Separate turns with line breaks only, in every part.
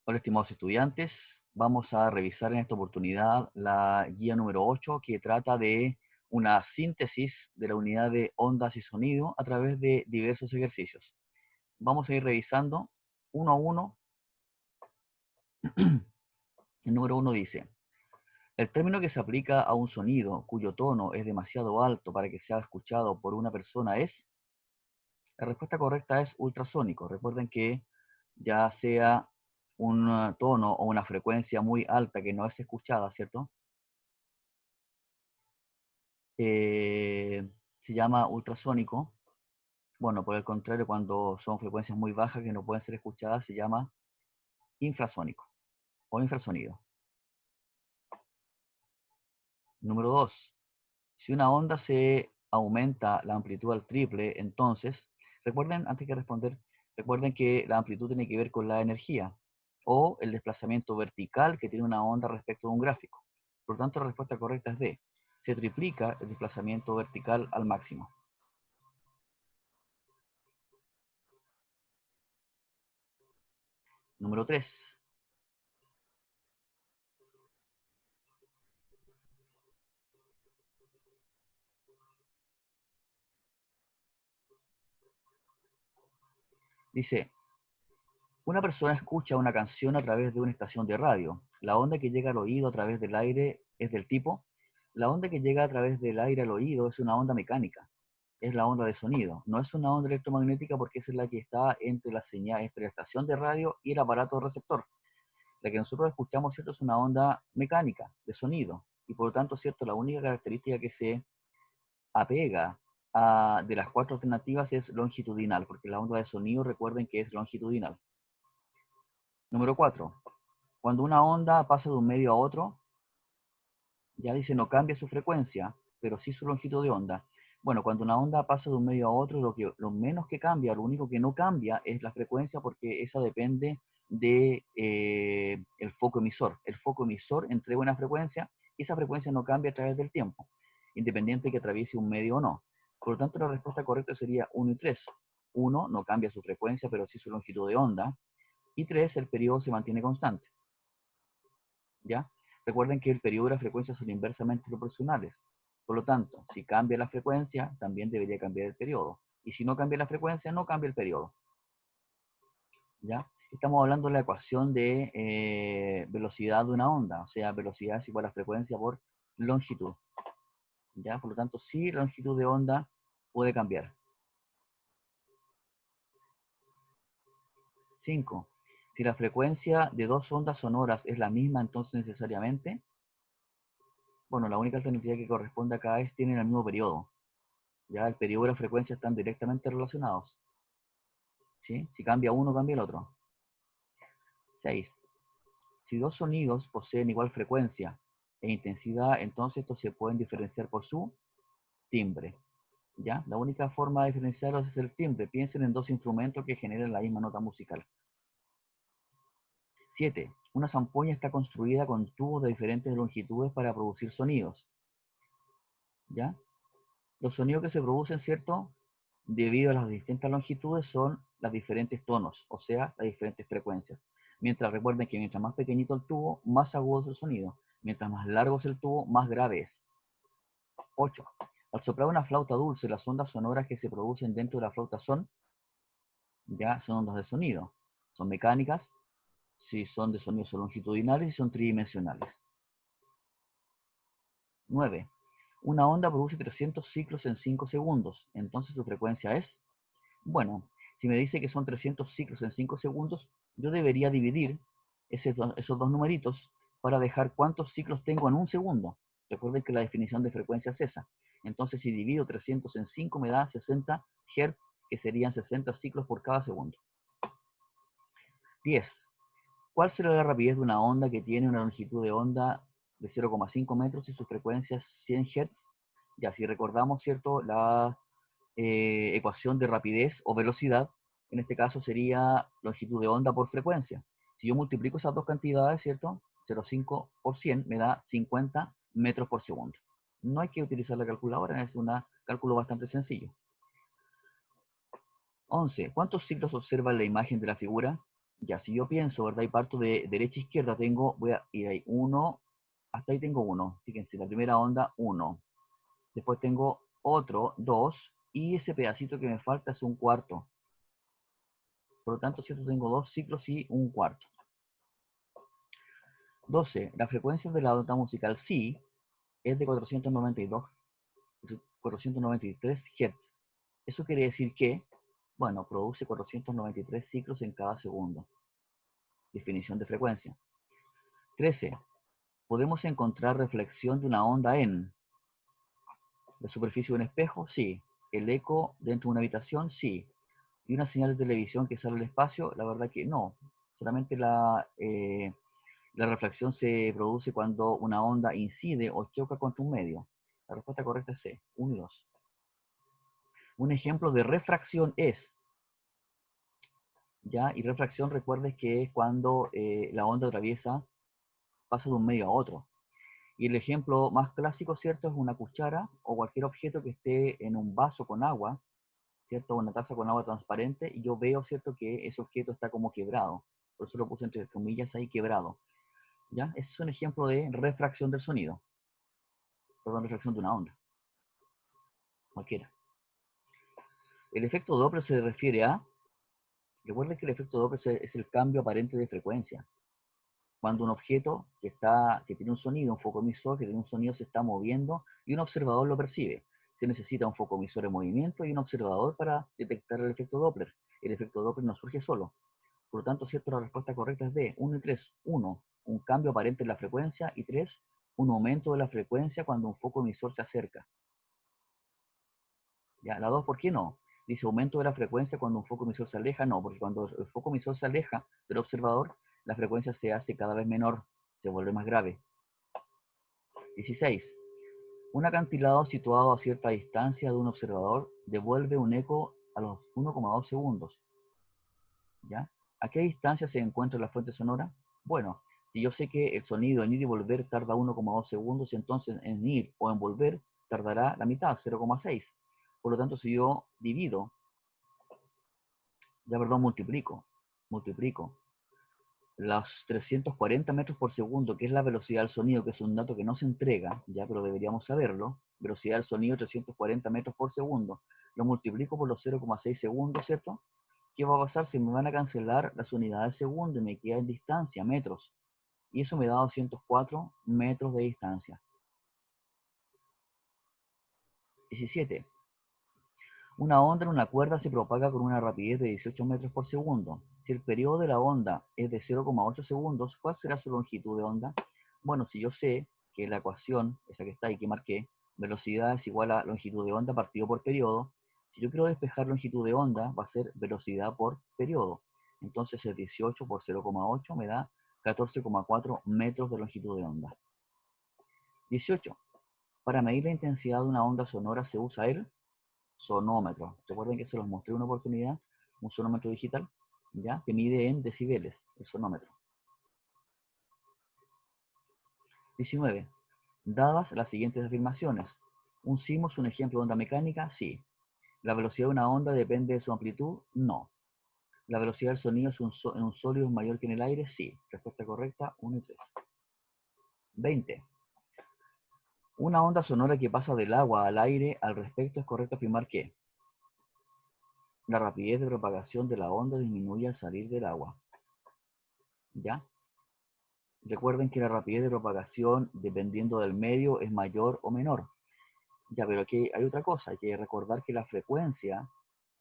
Hola, estimados estudiantes. Vamos a revisar en esta oportunidad la guía número 8 que trata de una síntesis de la unidad de ondas y sonido a través de diversos ejercicios. Vamos a ir revisando uno a uno. El número 1 dice, el término que se aplica a un sonido cuyo tono es demasiado alto para que sea escuchado por una persona es... La respuesta correcta es ultrasónico. Recuerden que ya sea un tono o una frecuencia muy alta que no es escuchada, ¿cierto? Se llama ultrasónico. Bueno, por el contrario, cuando son frecuencias muy bajas que no pueden ser escuchadas, se llama infrasónico o infrasonido. Número 2. Si una onda se aumenta la amplitud al triple, entonces, recuerden, antes que responder, recuerden que la amplitud tiene que ver con la energía o el desplazamiento vertical que tiene una onda respecto de un gráfico. Por lo tanto, la respuesta correcta es D. Se triplica el desplazamiento vertical al máximo. Número 3. Dice, una persona escucha una canción a través de una estación de radio. La onda que llega al oído a través del aire es del tipo. La onda que llega a través del aire al oído es una onda mecánica. Es la onda de sonido. No es una onda electromagnética porque esa es la que está entre la señal, entre la estación de radio y el aparato receptor. La que nosotros escuchamos, ¿cierto? Es una onda mecánica de sonido. Y por lo tanto, ¿cierto? La única característica que se apega de las cuatro alternativas es longitudinal, porque la onda de sonido, recuerden que es longitudinal. Número 4. Cuando una onda pasa de un medio a otro, ya dice no cambia su frecuencia, pero sí su longitud de onda. Bueno, cuando una onda pasa de un medio a otro, lo menos que cambia, lo único que no cambia es la frecuencia porque esa depende de el foco emisor. El foco emisor entrega una frecuencia y esa frecuencia no cambia a través del tiempo, independiente de que atraviese un medio o no. Por lo tanto, la respuesta correcta sería 1 y 3. 1 no cambia su frecuencia, pero sí su longitud de onda. Y 3, el periodo se mantiene constante. ¿Ya? Recuerden que el periodo y la frecuencia son inversamente proporcionales. Por lo tanto, si cambia la frecuencia, también debería cambiar el periodo. Y si no cambia la frecuencia, no cambia el periodo. ¿Ya? Estamos hablando de la ecuación de velocidad de una onda. O sea, velocidad es igual a frecuencia por longitud. ¿Ya? Por lo tanto, sí, la longitud de onda puede cambiar. 5. Si la frecuencia de dos ondas sonoras es la misma, entonces necesariamente, bueno, la única alternativa que corresponde acá es tienen el mismo periodo. Ya el periodo y la frecuencia están directamente relacionados. ¿Sí? Si cambia uno, cambia el otro. 6. Si dos sonidos poseen igual frecuencia e intensidad, entonces estos se pueden diferenciar por su timbre. ¿Ya? La única forma de diferenciarlos es el timbre. Piensen en dos instrumentos que generan la misma nota musical. 7. Una zampoña está construida con tubos de diferentes longitudes para producir sonidos. ¿Ya? Los sonidos que se producen, ¿cierto? Debido a las distintas longitudes son los diferentes tonos, o sea, las diferentes frecuencias. Mientras recuerden que mientras más pequeñito el tubo, más agudo es el sonido. Mientras más largo es el tubo, más grave es. 8. Al soplar una flauta dulce, las ondas sonoras que se producen dentro de la flauta son ondas de sonido. Son mecánicas, si son de sonido son longitudinales y son tridimensionales. 9. Una onda produce 300 ciclos en 5 segundos, entonces su frecuencia es... Bueno, si me dice que son 300 ciclos en 5 segundos, yo debería dividir esos dos numeritos para dejar cuántos ciclos tengo en un segundo. Recuerden que la definición de frecuencia es esa. Entonces, si divido 300 en 5, me da 60 Hz, que serían 60 ciclos por cada segundo. 10. ¿Cuál será la rapidez de una onda que tiene una longitud de onda de 0,5 metros y su frecuencia es 100 Hz? Ya, si recordamos, ¿cierto? La ecuación de rapidez o velocidad, en este caso sería longitud de onda por frecuencia. Si yo multiplico esas dos cantidades, ¿cierto? 0,5 por 100 me da 50 metros por segundo. No hay que utilizar la calculadora, es un cálculo bastante sencillo. 11. ¿Cuántos ciclos observa en la imagen de la figura? Ya, si yo pienso, ¿verdad? Y parto de derecha a izquierda, voy a ir ahí, 1, hasta ahí tengo 1. Fíjense, la primera onda, 1. Después tengo otro, 2, y ese pedacito que me falta es un cuarto. Por lo tanto, ¿cierto? Tengo 2 ciclos y un cuarto. 12. La frecuencia de la onda musical Si es de 493 Hz. Eso quiere decir que, bueno, produce 493 ciclos en cada segundo. Definición de frecuencia. 13. ¿Podemos encontrar reflexión de una onda en la superficie de un espejo? Sí. ¿El eco dentro de una habitación? Sí. ¿Y una señal de televisión que sale al espacio? La verdad que no. Solamente la reflexión se produce cuando una onda incide o choca contra un medio. La respuesta correcta es C, 1 y 2. Un ejemplo de refracción es, ¿ya? Y refracción, recuerdes que es cuando la onda pasa de un medio a otro. Y el ejemplo más clásico, ¿cierto? Es una cuchara o cualquier objeto que esté en un vaso con agua, ¿cierto? Una taza con agua transparente, y yo veo, ¿cierto? Que ese objeto está como quebrado. Por eso lo puse entre comillas ahí, quebrado. ¿Ya? Ese es un ejemplo de refracción del sonido. Perdón, refracción de una onda. Cualquiera. El efecto Doppler se refiere a, recuerden que el efecto Doppler es el cambio aparente de frecuencia. Cuando un objeto que tiene un sonido, un foco emisor que tiene un sonido, se está moviendo y un observador lo percibe. Se necesita un foco emisor en movimiento y un observador para detectar el efecto Doppler. El efecto Doppler no surge solo. Por lo tanto, ¿cierto? La respuesta correcta es D, 1 y 3. 1, un cambio aparente en la frecuencia, y 3, un aumento de la frecuencia cuando un foco emisor se acerca. Ya, la 2, ¿por qué no? Dice aumento de la frecuencia cuando un foco emisor se aleja. No, porque cuando el foco emisor se aleja del observador, la frecuencia se hace cada vez menor, se vuelve más grave. 16. Un acantilado situado a cierta distancia de un observador devuelve un eco a los 1,2 segundos. ¿Ya? ¿A qué distancia se encuentra la fuente sonora? Bueno, si yo sé que el sonido en ir y volver tarda 1,2 segundos, entonces en ir o en volver tardará la mitad, 0,6. Por lo tanto, si yo multiplico los 340 metros por segundo, que es la velocidad del sonido, que es un dato que no se entrega, ya, pero deberíamos saberlo, velocidad del sonido 340 metros por segundo, lo multiplico por los 0,6 segundos, ¿cierto? ¿Qué va a pasar? Si me van a cancelar las unidades de segundo y me queda en distancia, metros, y eso me da 204 metros de distancia. 17. Una onda en una cuerda se propaga con una rapidez de 18 metros por segundo. Si el periodo de la onda es de 0,8 segundos, ¿cuál será su longitud de onda? Bueno, si yo sé que la ecuación, esa que está ahí que marqué, velocidad es igual a longitud de onda partido por periodo, si yo quiero despejar longitud de onda, va a ser velocidad por periodo. Entonces el 18 por 0,8 me da 14,4 metros de longitud de onda. 18. Para medir la intensidad de una onda sonora se usa el sonómetro. Recuerden que se los mostré una oportunidad, un sonómetro digital, ¿ya? Que mide en decibeles, el sonómetro. 19. Dadas las siguientes afirmaciones. ¿Un sismo es un ejemplo de onda mecánica? Sí. ¿La velocidad de una onda depende de su amplitud? No. ¿La velocidad del sonido en un sólido es mayor que en el aire? Sí. Respuesta correcta, 1 y 3. 20. Una onda sonora que pasa del agua al aire, al respecto es correcto afirmar que la rapidez de propagación de la onda disminuye al salir del agua. ¿Ya? Recuerden que la rapidez de propagación, dependiendo del medio, es mayor o menor. Ya, pero aquí hay otra cosa, hay que recordar que la frecuencia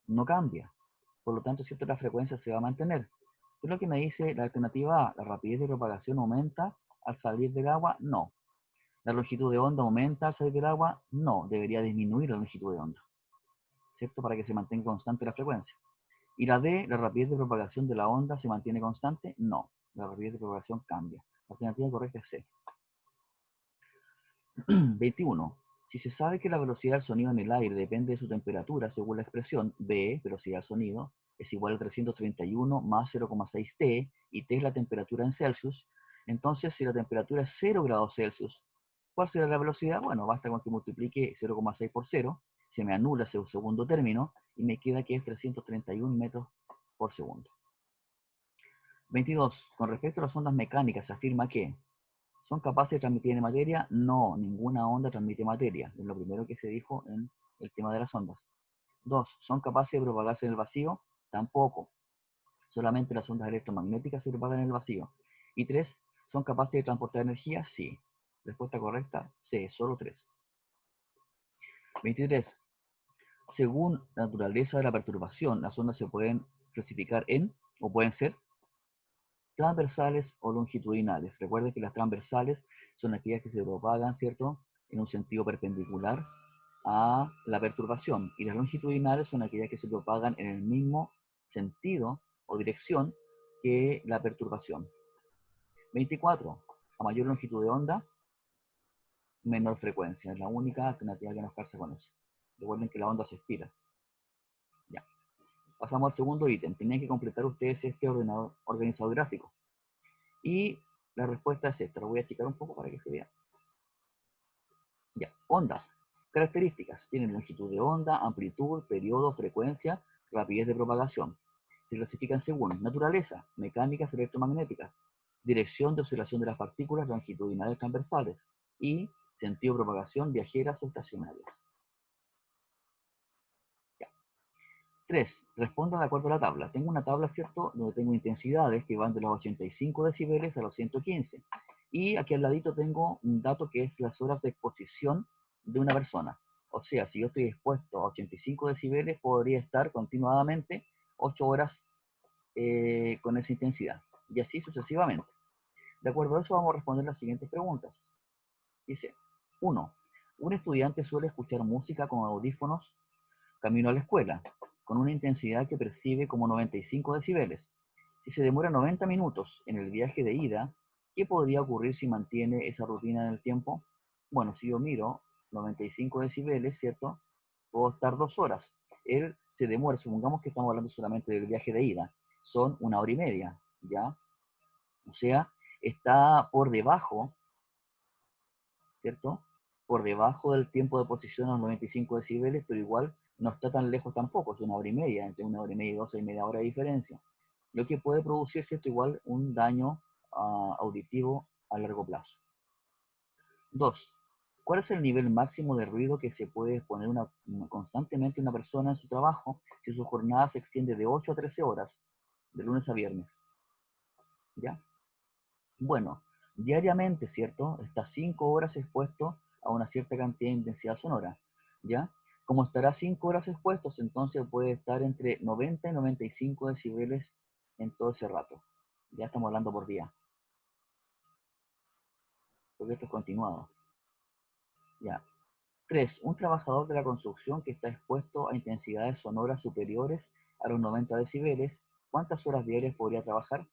no cambia. Por lo tanto, ¿cierto? La frecuencia se va a mantener. ¿Qué es lo que me dice la alternativa A? ¿La rapidez de propagación aumenta al salir del agua? No. ¿La longitud de onda aumenta al salir del agua? No. Debería disminuir la longitud de onda, ¿cierto? Para que se mantenga constante la frecuencia. ¿Y la D? ¿La rapidez de propagación de la onda se mantiene constante? No. La rapidez de propagación cambia. La alternativa correcta es C. 21. Si se sabe que la velocidad del sonido en el aire depende de su temperatura, según la expresión B, velocidad del sonido, es igual a 331 más 0,6 T, y T es la temperatura en Celsius, entonces si la temperatura es 0 grados Celsius, ¿cuál será la velocidad? Bueno, basta con que multiplique 0,6 por 0, se me anula ese segundo término, y me queda que es 331 metros por segundo. 22. Con respecto a las ondas mecánicas, se afirma que ¿son capaces de transmitir materia? No, ninguna onda transmite materia. Es lo primero que se dijo en el tema de las ondas. 2. ¿Son capaces de propagarse en el vacío? Tampoco. Solamente las ondas electromagnéticas se propagan en el vacío. Y 3. ¿Son capaces de transportar energía? Sí. Respuesta correcta, C, solo 3. 23. Según la naturaleza de la perturbación, las ondas se pueden clasificar en, o pueden ser, transversales o longitudinales. Recuerden que las transversales son aquellas que se propagan, ¿cierto?, en un sentido perpendicular a la perturbación. Y las longitudinales son aquellas que se propagan en el mismo sentido o dirección que la perturbación. 24. A mayor longitud de onda, menor frecuencia. Es la única alternativa que nos calza con eso. Recuerden que la onda se estira. Ya. Pasamos al segundo ítem. Tienen que completar ustedes este organizador gráfico. Y la respuesta es esta. Lo voy a achicar un poco para que se vea. Ya. Ondas. Características. Tienen longitud de onda, amplitud, periodo, frecuencia, rapidez de propagación. Se clasifican según naturaleza, mecánicas electromagnéticas, dirección de oscilación de las partículas longitudinales transversales y sentido de propagación viajeras o estacionarias. 3. Respondan de acuerdo a la tabla. Tengo una tabla, ¿cierto?, donde tengo intensidades que van de los 85 decibeles a los 115. Y aquí al ladito tengo un dato que es las horas de exposición de una persona. O sea, si yo estoy expuesto a 85 decibeles, podría estar continuadamente 8 horas con esa intensidad. Y así sucesivamente. De acuerdo a eso, vamos a responder las siguientes preguntas. Dice, 1. Un estudiante suele escuchar música con audífonos camino a la escuela, con una intensidad que percibe como 95 decibeles. Si se demora 90 minutos en el viaje de ida, ¿qué podría ocurrir si mantiene esa rutina en el tiempo? Bueno, si yo miro 95 decibeles, ¿cierto? Puedo estar 2 horas. Él se demora, supongamos que estamos hablando solamente del viaje de ida, son 1 hora y media, ¿ya? O sea, está por debajo, ¿cierto?, por debajo del tiempo de posición a los 95 decibeles, pero igual no está tan lejos tampoco, es 1 hora y media, entre 1 hora y media y 2 y media horas de diferencia. Lo que puede producir, ¿cierto?, igual un daño auditivo a largo plazo. 2. ¿Cuál es el nivel máximo de ruido que se puede exponer constantemente una persona en su trabajo si su jornada se extiende de 8 a 13 horas, de lunes a viernes? ¿Ya? Bueno, diariamente, ¿cierto? Está 5 horas expuesto a una cierta cantidad de intensidad sonora, ¿ya? Como estará 5 horas expuestos, entonces puede estar entre 90 y 95 decibeles en todo ese rato. Ya estamos hablando por día, porque esto es continuado. Ya. 3. Un trabajador de la construcción que está expuesto a intensidades sonoras superiores a los 90 decibeles, ¿cuántas horas diarias podría trabajar?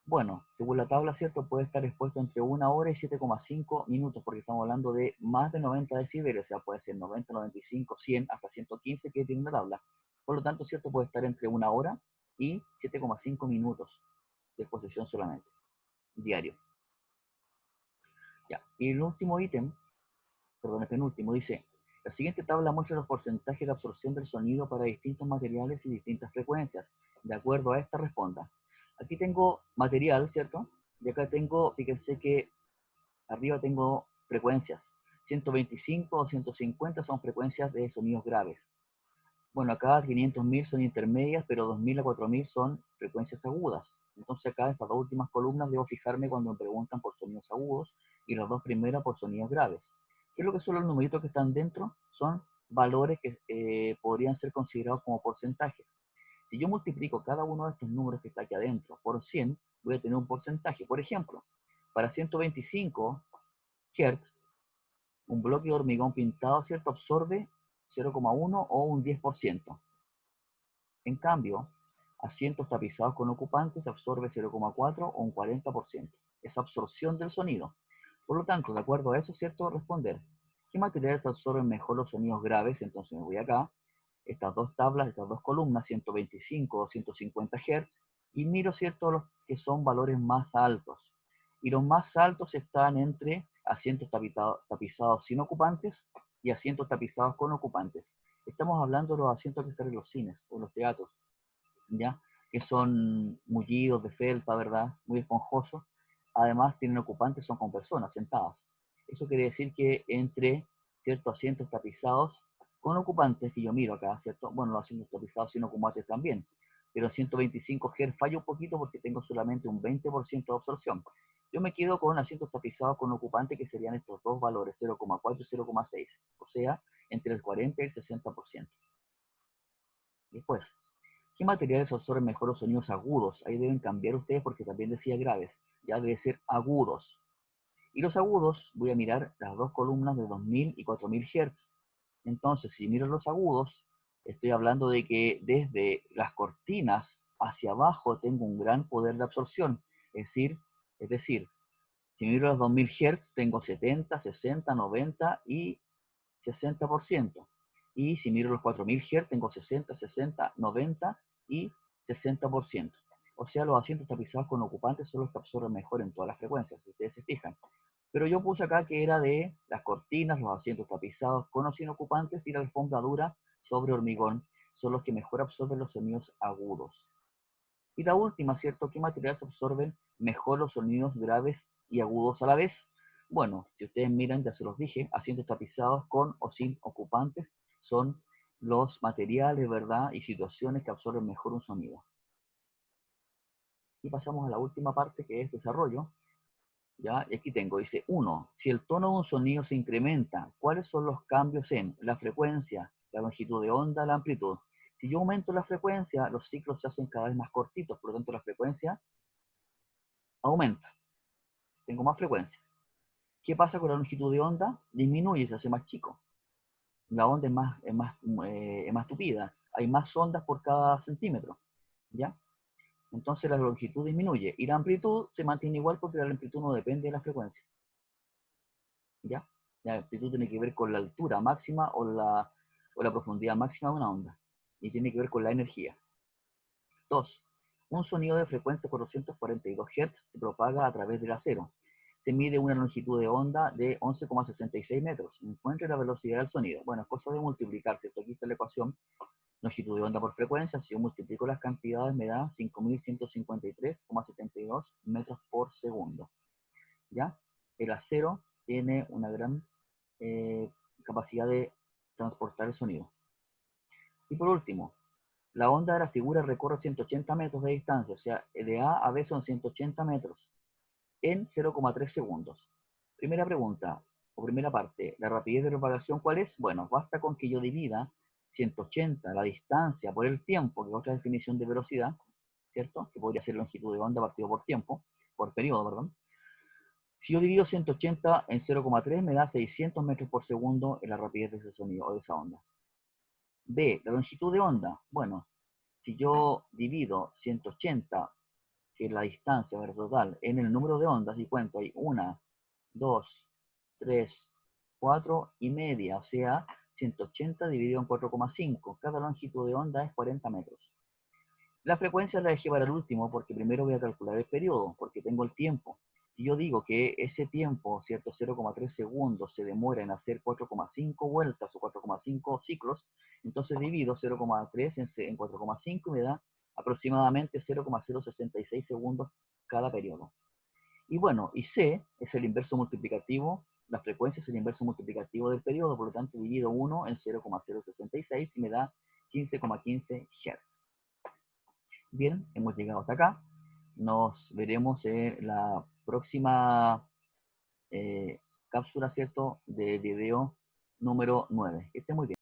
Bueno, según la tabla, ¿cierto?, puede estar expuesto entre 1 hora y 7,5 minutos, porque estamos hablando de más de 90 decibeles, o sea, puede ser 90, 95, 100, hasta 115 que tiene la tabla. Por lo tanto, ¿cierto?, puede estar entre 1 hora y 7,5 minutos de exposición solamente, diario. Ya, y el último ítem, perdón, el penúltimo, dice, la siguiente tabla muestra los porcentajes de absorción del sonido para distintos materiales y distintas frecuencias. De acuerdo a esta, responda. Aquí tengo material, ¿cierto? Y acá tengo, fíjense que arriba tengo frecuencias. 125 o 150 son frecuencias de sonidos graves. Bueno, acá 500.000 son intermedias, pero 2.000 a 4.000 son frecuencias agudas. Entonces acá estas dos últimas columnas debo fijarme cuando me preguntan por sonidos agudos y las dos primeras por sonidos graves. ¿Qué es lo que son los numeritos que están dentro? Son valores que podrían ser considerados como porcentajes. Si yo multiplico cada uno de estos números que está aquí adentro por 100, voy a tener un porcentaje. Por ejemplo, para 125 Hz, un bloque de hormigón pintado, ¿cierto?, absorbe 0,1 o un 10%. En cambio, asientos tapizados con ocupantes absorbe 0,4 o un 40%. Es absorción del sonido. Por lo tanto, de acuerdo a eso, ¿cierto?, responder. ¿Qué materiales absorben mejor los sonidos graves? Entonces me voy acá, estas dos tablas, estas dos columnas, 125 o 150 Hz, y miro, ¿cierto?, los que son valores más altos. Y los más altos están entre asientos tapizados sin ocupantes y asientos tapizados con ocupantes. Estamos hablando de los asientos que están en los cines o los teatros, ¿ya? que son mullidos de felpa, ¿verdad? Muy esponjosos. Además, tienen ocupantes, son con personas sentadas. Eso quiere decir que entre ciertos asientos tapizados con ocupantes, que yo miro acá, ¿cierto? Bueno, los asientos tapizados sin ocupantes también, pero en 125 Hz fallo un poquito porque tengo solamente un 20% de absorción. Yo me quedo con asientos tapizados con ocupantes que serían estos dos valores, 0,4 y 0,6, o sea, entre el 40 y el 60%. Después, ¿qué materiales absorben mejor los sonidos agudos? Ahí deben cambiar ustedes porque también decía graves. Ya debe ser agudos. Y los agudos, voy a mirar las dos columnas de 2000 y 4000 Hz. Entonces, si miro los agudos, estoy hablando de que desde las cortinas hacia abajo tengo un gran poder de absorción. Es decir, si miro los 2000 Hz, tengo 70, 60, 90 y 60%. Y si miro los 4000 Hz, tengo 60, 60, 90 y 60%. O sea, los asientos tapizados con ocupantes son los que absorben mejor en todas las frecuencias, si ustedes se fijan. Pero yo puse acá que era de las cortinas, los asientos tapizados con o sin ocupantes y la alfombra dura sobre hormigón, son los que mejor absorben los sonidos agudos. Y la última, ¿cierto? ¿Qué materiales absorben mejor los sonidos graves y agudos a la vez? Bueno, si ustedes miran, ya se los dije, asientos tapizados con o sin ocupantes son los materiales, ¿verdad? Y situaciones que absorben mejor un sonido. Y pasamos a la última parte, que es desarrollo. ¿Ya? Y aquí tengo, dice 1. Si el tono de un sonido se incrementa, ¿cuáles son los cambios en la frecuencia, la longitud de onda, la amplitud? Si yo aumento la frecuencia, los ciclos se hacen cada vez más cortitos, por lo tanto la frecuencia aumenta. Tengo más frecuencia. ¿Qué pasa con la longitud de onda? Disminuye, se hace más chico. La onda es más tupida. Hay más ondas por cada centímetro. ¿Ya? Entonces la longitud disminuye. Y la amplitud se mantiene igual porque la amplitud no depende de la frecuencia. ¿Ya? La amplitud tiene que ver con la altura máxima o la profundidad máxima de una onda. Y tiene que ver con la energía. 2. Un sonido de frecuencia 442 Hz se propaga a través del acero. Se mide una longitud de onda de 11,66 metros. Encuentre la velocidad del sonido. Bueno, es cosa de multiplicar, ¿cierto? Aquí está la ecuación, longitud de onda por frecuencia. Si yo multiplico las cantidades me da 5.153,72 metros por segundo. ¿Ya? El acero tiene una gran capacidad de transportar el sonido. Y por último, la onda de la figura recorre 180 metros de distancia, o sea, de A a B son 180 metros en 0,3 segundos. Primera pregunta, o primera parte, ¿la rapidez de propagación cuál es? Bueno, basta con que yo divida 180, la distancia, por el tiempo, que es otra definición de velocidad, ¿cierto? Que podría ser longitud de onda partido por tiempo, por periodo, perdón. Si yo divido 180 en 0,3 me da 600 metros por segundo en la rapidez de ese sonido o de esa onda. B, la longitud de onda. Bueno, si yo divido 180, que es la distancia total, en el número de ondas y cuento ahí 1, 2, 3, 4 y media, o sea, 180 dividido en 4,5. Cada longitud de onda es 40 metros. La frecuencia la dejé para el último porque primero voy a calcular el periodo, porque tengo el tiempo. Si yo digo que ese tiempo, ¿cierto? 0,3 segundos se demora en hacer 4,5 vueltas o 4,5 ciclos, entonces divido 0,3 en 4,5 y me da aproximadamente 0,066 segundos cada periodo. Y bueno, y C es el inverso multiplicativo, la frecuencia es el inverso multiplicativo del periodo, por lo tanto divido 1 en 0,066 y me da 15,15 Hz. Bien, hemos llegado hasta acá. Nos veremos en la próxima cápsula, ¿cierto?, de video número 9. Que esté muy bien.